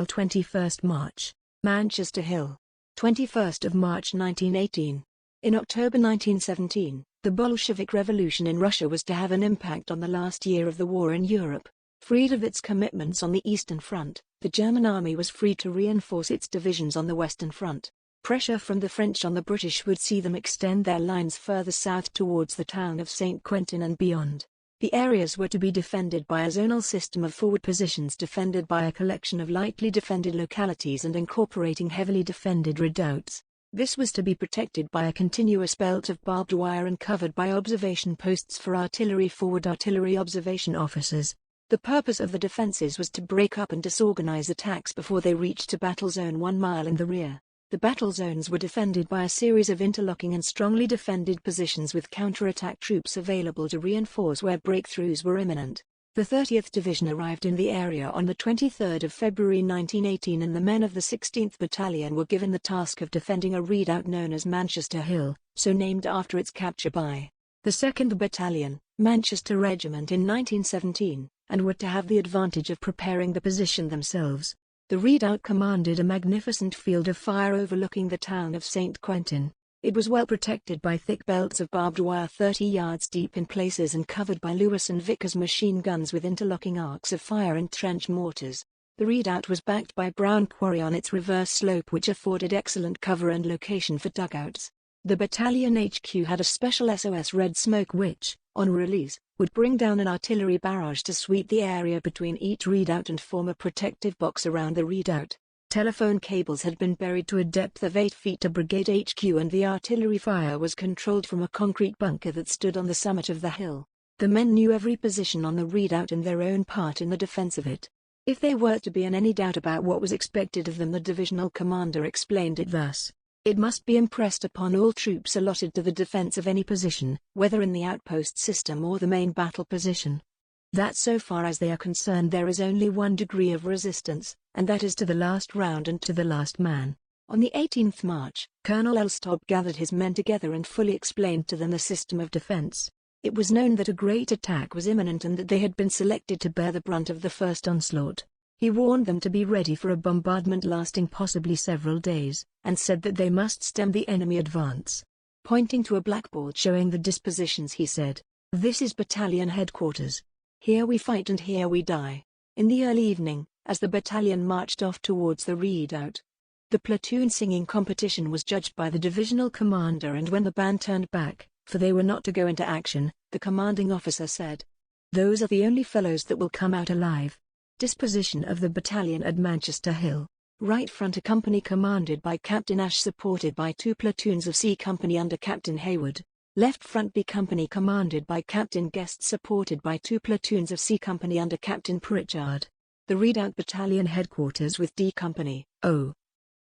21st March, Manchester Hill. 21st of March 1918. In October 1917, the Bolshevik Revolution in Russia was to have an impact on the last year of the war in Europe. Freed of its commitments on the Eastern Front, the German army was free to reinforce its divisions on the Western Front. Pressure from the French on the British would see them extend their lines further south towards the town of St. Quentin and beyond. The areas were to be defended by a zonal system of forward positions defended by a collection of lightly defended localities and incorporating heavily defended redoubts. This was to be protected by a continuous belt of barbed wire and covered by observation posts for artillery forward artillery observation officers. The purpose of the defenses was to break up and disorganize attacks before they reached a battle zone 1 mile in the rear. The battle zones were defended by a series of interlocking and strongly defended positions with counterattack troops available to reinforce where breakthroughs were imminent. The 30th Division arrived in the area on the 23rd of February 1918 and the men of the 16th Battalion were given the task of defending a redoubt known as Manchester Hill, so named after its capture by the 2nd Battalion, Manchester Regiment in 1917, and were to have the advantage of preparing the position themselves. The redoubt commanded a magnificent field of fire overlooking the town of St. Quentin. It was well protected by thick belts of barbed wire 30 yards deep in places and covered by Lewis and Vickers machine guns with interlocking arcs of fire and trench mortars. The redoubt was backed by Brown Quarry on its reverse slope which afforded excellent cover and location for dugouts. The battalion HQ had a special SOS red smoke which, on release, would bring down an artillery barrage to sweep the area between each redoubt and form a protective box around the redoubt. Telephone cables had been buried to a depth of 8 feet to Brigade HQ and the artillery fire was controlled from a concrete bunker that stood on the summit of the hill. The men knew every position on the redoubt and their own part in the defense of it. If there were to be any doubt about what was expected of them, the divisional commander explained it thus. It must be impressed upon all troops allotted to the defense of any position, whether in the outpost system or the main battle position, that so far as they are concerned there is only one degree of resistance, and that is to the last round and to the last man. On the 18th March, Colonel Elstob gathered his men together and fully explained to them the system of defense. It was known that a great attack was imminent and that they had been selected to bear the brunt of the first onslaught. He warned them to be ready for a bombardment lasting possibly several days, and said that they must stem the enemy advance. Pointing to a blackboard showing the dispositions he said, "This is Battalion Headquarters. Here we fight and here we die." In the early evening, as the battalion marched off towards the redoubt, the platoon singing competition was judged by the divisional commander, and when the band turned back, for they were not to go into action, the commanding officer said, "Those are the only fellows that will come out alive." Disposition of the battalion at Manchester Hill. Right front, a company commanded by Captain Ash supported by 2 platoons of C Company under Captain Hayward. Left front, B Company commanded by Captain Guest supported by 2 platoons of C Company under Captain Pritchard. The redoubt Battalion Headquarters with D Company, O.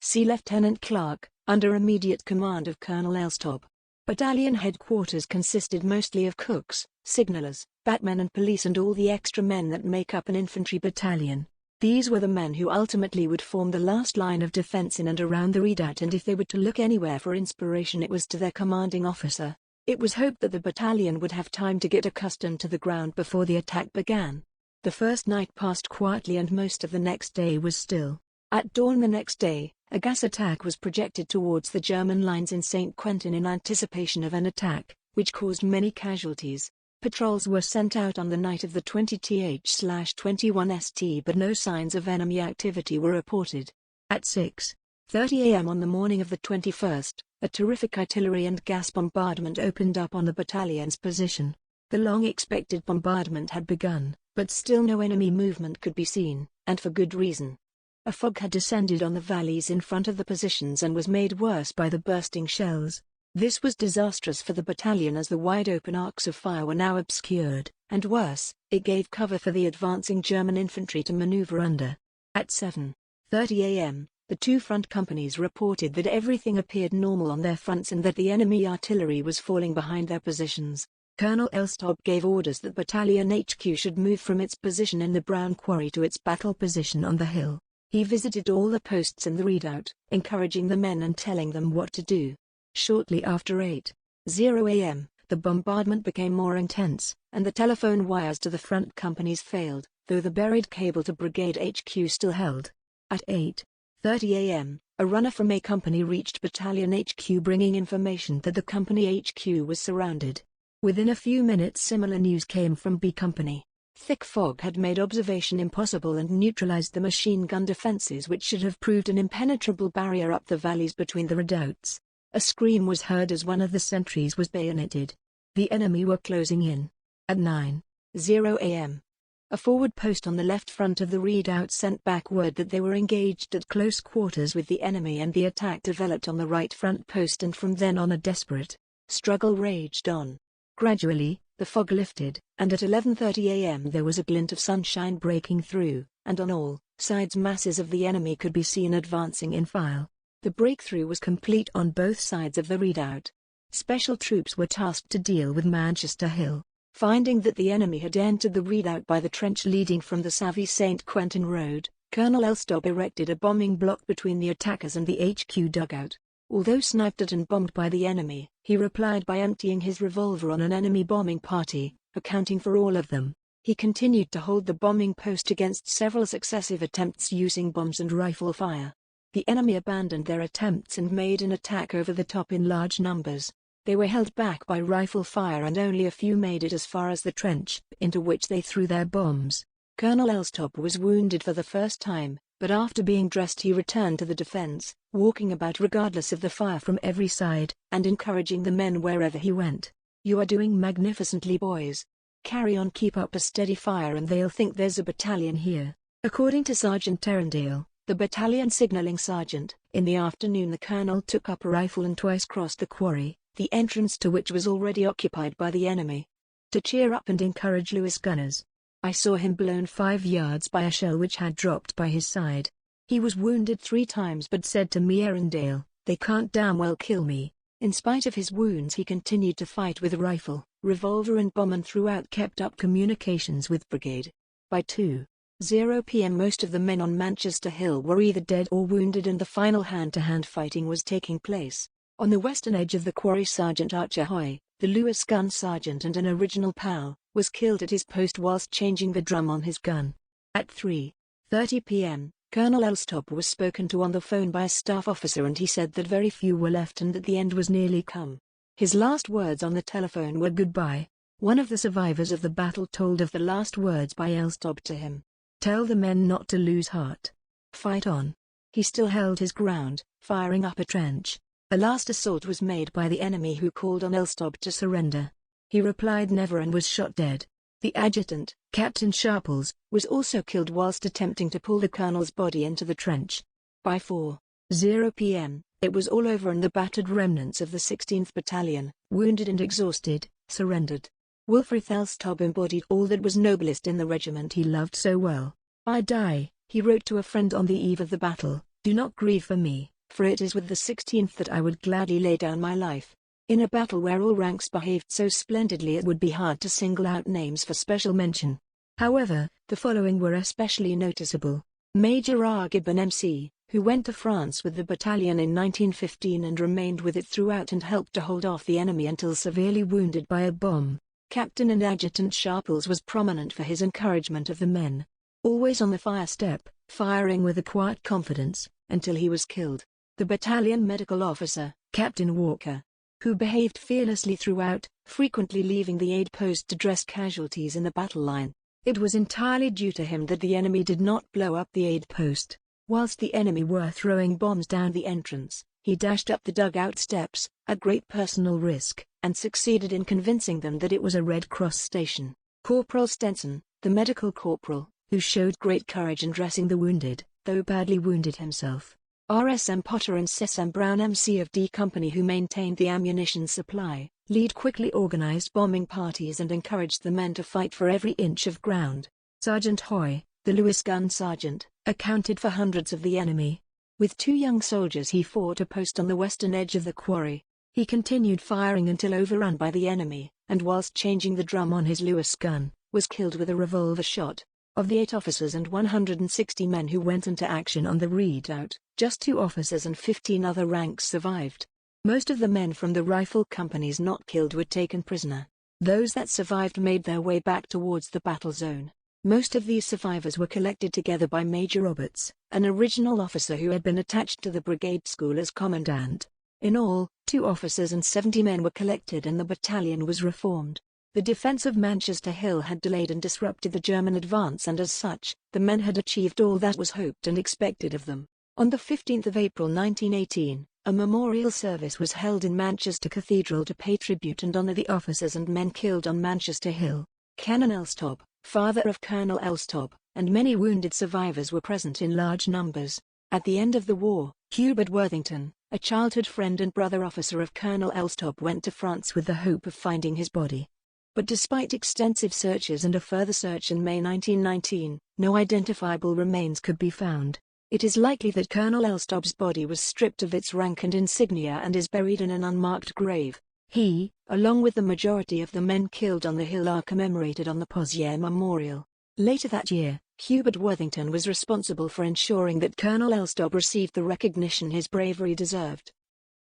C Lieutenant Clark, under immediate command of Colonel Elstob. Battalion Headquarters consisted mostly of cooks, signallers, batmen and police and all the extra men that make up an infantry battalion. These were the men who ultimately would form the last line of defense in and around the redoubt, and if they were to look anywhere for inspiration it was to their commanding officer. It was hoped that the battalion would have time to get accustomed to the ground before the attack began. The first night passed quietly and most of the next day was still. At dawn the next day, a gas attack was projected towards the German lines in St. Quentin in anticipation of an attack, which caused many casualties. Patrols were sent out on the night of the 20th/21 St, but no signs of enemy activity were reported. At 6:30 a.m. on the morning of the 21st, a terrific artillery and gas bombardment opened up on the battalion's position. The long-expected bombardment had begun, but still no enemy movement could be seen, and for good reason. A fog had descended on the valleys in front of the positions and was made worse by the bursting shells. This was disastrous for the battalion as the wide-open arcs of fire were now obscured, and worse, it gave cover for the advancing German infantry to maneuver under. At 7:30 a.m., the 2 front companies reported that everything appeared normal on their fronts and that the enemy artillery was falling behind their positions. Colonel Elstob gave orders that Battalion HQ should move from its position in the Brown Quarry to its battle position on the hill. He visited all the posts in the redoubt, encouraging the men and telling them what to do. Shortly after 8:00 a.m., the bombardment became more intense, and the telephone wires to the front companies failed, though the buried cable to Brigade HQ still held. At 8:30 a.m., a runner from A Company reached Battalion HQ bringing information that the Company HQ was surrounded. Within a few minutes similar news came from B Company. Thick fog had made observation impossible and neutralized the machine gun defenses which should have proved an impenetrable barrier up the valleys between the redoubts. A scream was heard as one of the sentries was bayoneted. The enemy were closing in. At 9:00 a.m., a forward post on the left front of the redoubt sent back word that they were engaged at close quarters with the enemy, and the attack developed on the right front post, and from then on a desperate struggle raged on. Gradually, the fog lifted, and at 11:30 a.m. there was a glint of sunshine breaking through, and on all sides masses of the enemy could be seen advancing in file. The breakthrough was complete on both sides of the redoubt. Special troops were tasked to deal with Manchester Hill. Finding that the enemy had entered the redoubt by the trench leading from the Savy-St. Quentin road, Colonel Elstob erected a bombing block between the attackers and the HQ dugout. Although sniped at and bombed by the enemy, he replied by emptying his revolver on an enemy bombing party, accounting for all of them. He continued to hold the bombing post against several successive attempts using bombs and rifle fire. The enemy abandoned their attempts and made an attack over the top in large numbers. They were held back by rifle fire and only a few made it as far as the trench, into which they threw their bombs. Colonel Elstob was wounded for the first time, but after being dressed he returned to the defense, walking about regardless of the fire from every side, and encouraging the men wherever he went. "You are doing magnificently, boys. Carry on, keep up a steady fire and they'll think there's a battalion here." According to Sergeant Terrendale, the battalion signalling sergeant, in the afternoon the colonel took up a rifle and twice crossed the quarry, the entrance to which was already occupied by the enemy, to cheer up and encourage Lewis gunners. "I saw him blown 5 yards by a shell which had dropped by his side. He was wounded 3 times but said to me, 'Erindale, they can't damn well kill me.' In spite of his wounds he continued to fight with rifle, revolver and bomb, and throughout kept up communications with brigade. By 2:00 p.m. most of the men on Manchester Hill were either dead or wounded and the final hand-to-hand fighting was taking place. On the western edge of the quarry, Sergeant Archer Hoy, the Lewis gun sergeant and an original pal, was killed at his post whilst changing the drum on his gun. At 3:30 p.m., Colonel Elstob was spoken to on the phone by a staff officer and he said that very few were left and that the end was nearly come. His last words on the telephone were goodbye. One of the survivors of the battle told of the last words by Elstob to him: "Tell the men not to lose heart. Fight on." He still held his ground, firing up a trench. A last assault was made by the enemy who called on Elstob to surrender. He replied never and was shot dead. The adjutant, Captain Sharples, was also killed whilst attempting to pull the colonel's body into the trench. By 4:00 p.m., it was all over and the battered remnants of the 16th Battalion, wounded and exhausted, surrendered. Wilfrid Elstob embodied all that was noblest in the regiment he loved so well. "I die," he wrote to a friend on the eve of the battle, "do not grieve for me, for it is with the 16th that I would gladly lay down my life." In a battle where all ranks behaved so splendidly it would be hard to single out names for special mention. However, the following were especially noticeable. Major R. Gibbon MC, who went to France with the battalion in 1915 and remained with it throughout and helped to hold off the enemy until severely wounded by a bomb. Captain and Adjutant Sharples was prominent for his encouragement of the men. Always on the fire step, firing with a quiet confidence, until he was killed. The battalion medical officer, Captain Walker, who behaved fearlessly throughout, frequently leaving the aid post to dress casualties in the battle line. It was entirely due to him that the enemy did not blow up the aid post. Whilst the enemy were throwing bombs down the entrance, he dashed up the dugout steps, at great personal risk, and succeeded in convincing them that it was a Red Cross station. Corporal Stenson, the medical corporal, who showed great courage in dressing the wounded, though badly wounded himself. RSM Potter and SSM Brown MC of D Company, who maintained the ammunition supply, lead quickly organized bombing parties and encouraged the men to fight for every inch of ground. Sergeant Hoy, the Lewis gun sergeant, accounted for hundreds of the enemy. With 2 young soldiers he fought a post on the western edge of the quarry. He continued firing until overrun by the enemy, and whilst changing the drum on his Lewis gun, was killed with a revolver shot. Of the 8 officers and 160 men who went into action on the redoubt, just 2 officers and 15 other ranks survived. Most of the men from the rifle companies not killed were taken prisoner. Those that survived made their way back towards the battle zone. Most of these survivors were collected together by Major Roberts, an original officer who had been attached to the brigade school as commandant. In all, 2 officers and 70 men were collected and the battalion was reformed. The defense of Manchester Hill had delayed and disrupted the German advance, and as such, the men had achieved all that was hoped and expected of them. On the 15th of April 1918, a memorial service was held in Manchester Cathedral to pay tribute and honour the officers and men killed on Manchester Hill. Canon Elstob, father of Colonel Elstob, and many wounded survivors were present in large numbers. At the end of the war, Hubert Worthington, a childhood friend and brother officer of Colonel Elstob, went to France with the hope of finding his body. But despite extensive searches and a further search in May 1919, no identifiable remains could be found. It is likely that Colonel Elstob's body was stripped of its rank and insignia and is buried in an unmarked grave. He, along with the majority of the men killed on the hill, are commemorated on the Pozières Memorial. Later that year, Hubert Worthington was responsible for ensuring that Colonel Elstob received the recognition his bravery deserved.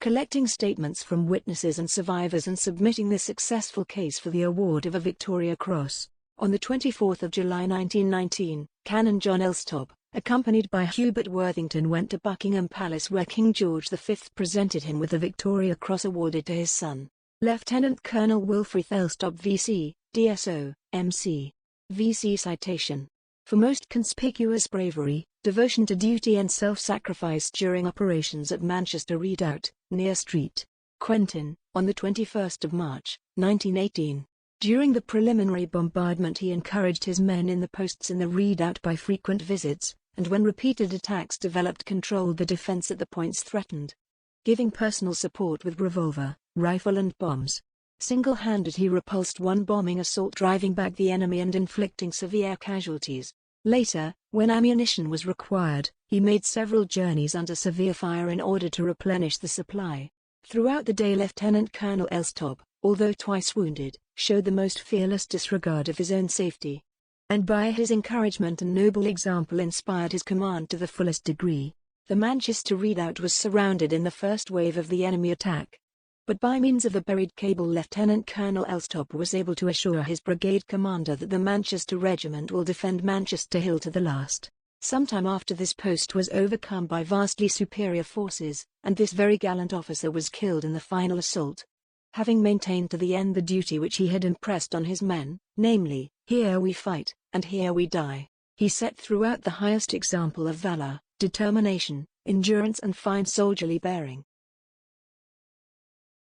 Collecting statements from witnesses and survivors and submitting the successful case for the award of a Victoria Cross. On the 24th of July 1919, Canon John Elstob, accompanied by Hubert Worthington, went to Buckingham Palace where King George V presented him with the Victoria Cross awarded to his son, Lieutenant Colonel Wilfrid Elstob VC, DSO, MC. VC citation. For most conspicuous bravery, devotion to duty and self-sacrifice during operations at Manchester Redoubt, near Street, Quentin, on the 21st of March, 1918. During the preliminary bombardment he encouraged his men in the posts in the redoubt by frequent visits, and when repeated attacks developed controlled the defense at the points threatened. Giving personal support with revolver, rifle and bombs. Single-handed he repulsed one bombing assault, driving back the enemy and inflicting severe casualties. Later, when ammunition was required, he made several journeys under severe fire in order to replenish the supply. Throughout the day Lieutenant Colonel Elstob, although twice wounded, showed the most fearless disregard of his own safety. And by his encouragement and noble example inspired his command to the fullest degree. The Manchester Redoubt was surrounded in the first wave of the enemy attack. But by means of the buried cable Lieutenant Colonel Elstob was able to assure his brigade commander that the Manchester Regiment will defend Manchester Hill to the last. Sometime after this post was overcome by vastly superior forces, and this very gallant officer was killed in the final assault. Having maintained to the end the duty which he had impressed on his men, namely, here we fight, and here we die, he set throughout the highest example of valor, determination, endurance and fine soldierly bearing.